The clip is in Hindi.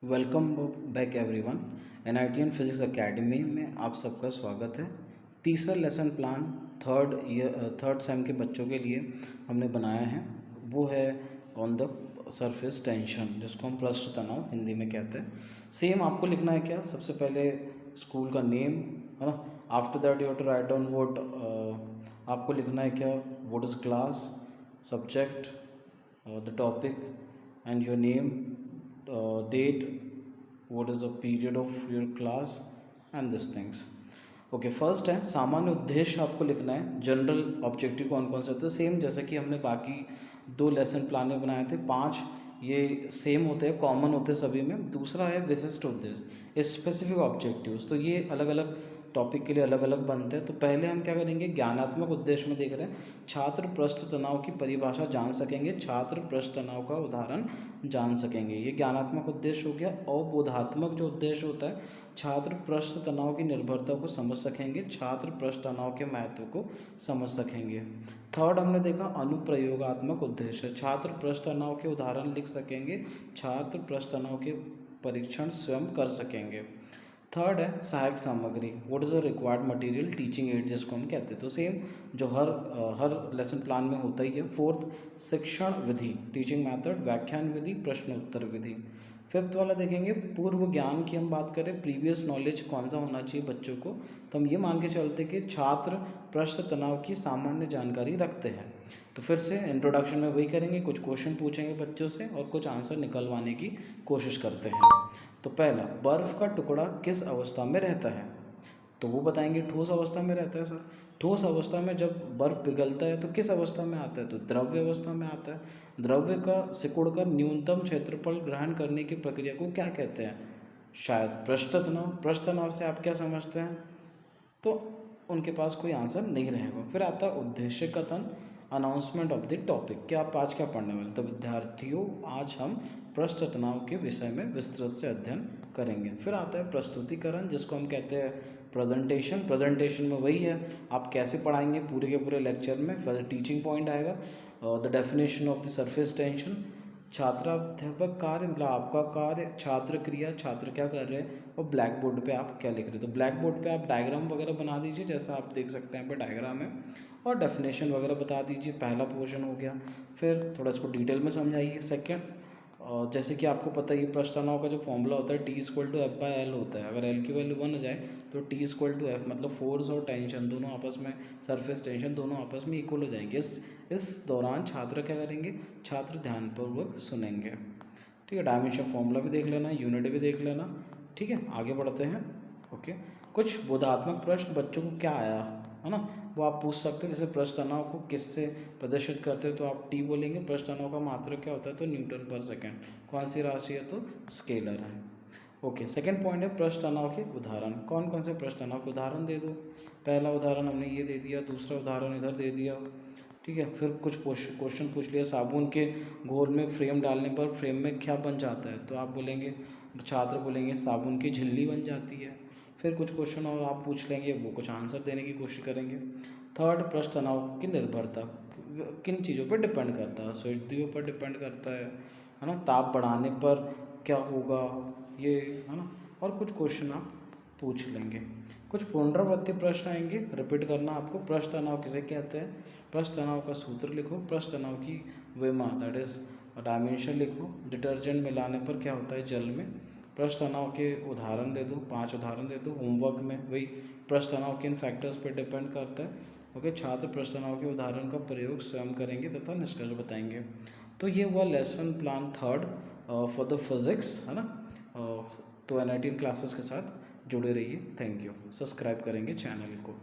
Welcome back everyone. NITN physics academy में आप सबका स्वागत है। तीसरा लेसन प्लान थर्ड सेम के बच्चों के लिए हमने बनाया है, वो है ऑन द सरफेस टेंशन, जिसको हम पृष्ठ तनाव हिंदी में कहते हैं। सेम आपको लिखना है क्या, सबसे पहले स्कूल का नेम है ना। After that you have to write down what, आपको लिखना है क्या, what is class, subject, the topic and your name, date, what is the period of your class and these things. Okay, first है सामान्य उद्देश्य आपको लिखना है। जनरल ऑब्जेक्टिव कौन कौन से होते हैं, सेम जैसे कि हमने बाकी दो लेसन प्लान में बनाए थे, 5 ये सेम होते हैं, कॉमन होते हैं सभी में। दूसरा है विशिष्ट उद्देश्य, स्पेसिफिक ऑब्जेक्टिव्स, तो ये अलग अलग टॉपिक के लिए अलग अलग बनते हैं। तो पहले हम क्या करेंगे, ज्ञानात्मक उद्देश्य में देख रहे हैं, छात्र पृष्ठ तनाव की परिभाषा जान सकेंगे, छात्र पृष्ठ तनाव का उदाहरण जान सकेंगे, ये ज्ञानात्मक उद्देश्य हो गया। अवबोधात्मक जो उद्देश्य होता है, छात्र पृष्ठ तनाव की निर्भरता को समझ सकेंगे, छात्र पृष्ठ तनाव के महत्व को समझ सकेंगे। थर्ड हमने देखा अनुप्रयोगात्मक उद्देश्य, छात्र पृष्ठ तनाव के उदाहरण लिख सकेंगे, छात्र पृष्ठ तनाव के परीक्षण स्वयं कर सकेंगे। थर्ड है सहायक सामग्री, what is the required material, teaching add जिसको हम कहते हैं, तो सेम जो हर लेसन प्लान में होता ही है। फोर्थ शिक्षण विधि, टीचिंग मेथड, व्याख्यान विधि, प्रश्न उत्तर विधि। फिफ्थ वाला देखेंगे पूर्व ज्ञान की हम बात करें, प्रीवियस नॉलेज कौन सा होना चाहिए बच्चों को, तो हम ये मान के चलते कि छात्र पृष्ठ तनाव की सामान्य जानकारी रखते हैं। तो फिर से इंट्रोडक्शन में वही करेंगे, कुछ क्वेश्चन पूछेंगे बच्चों से और कुछ आंसर निकलवाने की कोशिश करते हैं। तो पहला, बर्फ़ का टुकड़ा किस अवस्था में रहता है, तो वो बताएंगे ठोस अवस्था में रहता है सर। ठोस अवस्था में जब बर्फ़ पिघलता है तो किस अवस्था में आता है, तो द्रव्य अवस्था में आता है। द्रव्य का सिकुड़कर न्यूनतम क्षेत्रफल ग्रहण करने की प्रक्रिया को क्या कहते हैं, शायद पृष्ठ तनाव। पृष्ठ तनाव से आप क्या समझते हैं, तो उनके पास कोई आंसर नहीं रहेगा। फिर आता है उद्देश्य कथन, अनाउंसमेंट ऑफ द टॉपिक, क्या आप आज क्या पढ़ने वाले, तो विद्यार्थियों आज हम पृष्ठ तनाव के विषय में विस्तृत से अध्ययन करेंगे। फिर आता है प्रस्तुतिकरण, जिसको हम कहते हैं प्रेजेंटेशन। प्रेजेंटेशन में वही है, आप कैसे पढ़ाएंगे पूरे के पूरे लेक्चर में, फिर टीचिंग पॉइंट आएगा, the definition of the surface tension, छात्राध्यापक कार्य मतलब आपका कार्य, छात्र क्रिया, छात्र क्या कर रहे हैं, और ब्लैक बोर्ड पे आप क्या लिख रहे हो। तो ब्लैक बोर्ड पे आप डायग्राम वगैरह बना दीजिए, जैसा आप देख सकते हैं यहाँ पे डायग्राम है, और डेफिनेशन वगैरह बता दीजिए, पहला पोर्शन हो गया। फिर थोड़ा इसको डिटेल में समझाइए। सेकेंड, जैसे कि आपको पता है पृष्ठ तनाव का जो फॉर्मूला होता है T=F/L होता है। अगर L की वैल्यू 1 हो जाए तो T=F, मतलब फोर्स और टेंशन दोनों आपस में, सरफेस टेंशन दोनों आपस में इक्वल हो जाएंगे। इस दौरान छात्र क्या करेंगे, छात्र ध्यानपूर्वक सुनेंगे। ठीक है, डायमेंशन फॉर्मूला भी देख लेना, यूनिट भी देख लेना। ठीक है, आगे बढ़ते हैं। ओके, कुछ बोधात्मक प्रश्न बच्चों को क्या आया है ना, वो आप पूछ सकते हैं। जैसे पृष्ठ तनाव को किससे प्रदर्शित करते हैं, तो आप टी बोलेंगे। पृष्ठ तनाव का मात्रक क्या होता है, तो न्यूटन पर सेकेंड। कौन सी राशि है, तो स्केलर है। ओके, सेकंड पॉइंट है पृष्ठ तनाव के उदाहरण, कौन कौन से पृष्ठ तनाव के उदाहरण दे दो। पहला उदाहरण हमने ये दे दिया, दूसरा उदाहरण इधर दे दिया। ठीक है, फिर कुछ क्वेश्चन पूछ लिया, साबुन के घोल में फ्रेम डालने पर फ्रेम में क्या बन जाता है, तो आप बोलेंगे, छात्र बोलेंगे साबुन की झिल्ली बन जाती है। फिर कुछ क्वेश्चन और आप पूछ लेंगे, वो कुछ आंसर देने की कोशिश करेंगे। थर्ड, पृष्ठ तनाव की निर्भरता किन चीज़ों पर डिपेंड करता है, सर्दियों पर डिपेंड करता है ना, ताप बढ़ाने पर क्या होगा, ये है ना, और कुछ क्वेश्चन आप पूछ लेंगे। कुछ पुनरावृत्ति प्रश्न आएंगे, रिपीट करना आपको। पृष्ठ तनाव किसे कहते हैं, पृष्ठ तनाव का सूत्र लिखो, पृष्ठ तनाव की विमा दैट इज डायमेंशन लिखो, डिटर्जेंट मिलाने पर क्या होता है जल में, पृष्ठ तनाव के उदाहरण दे दो, 5 उदाहरण दे दो। होमवर्क में वही पृष्ठ तनाव किन फैक्टर्स पर डिपेंड करता है। ओके, छात्र पृष्ठ तनाव के उदाहरण का प्रयोग स्वयं करेंगे तथा निष्कर्ष बताएंगे। तो ये हुआ lesson plan third for the physics, है ना। तो NITN क्लासेस के साथ जुड़े रहिए। Thank you. सब्सक्राइब करेंगे चैनल को।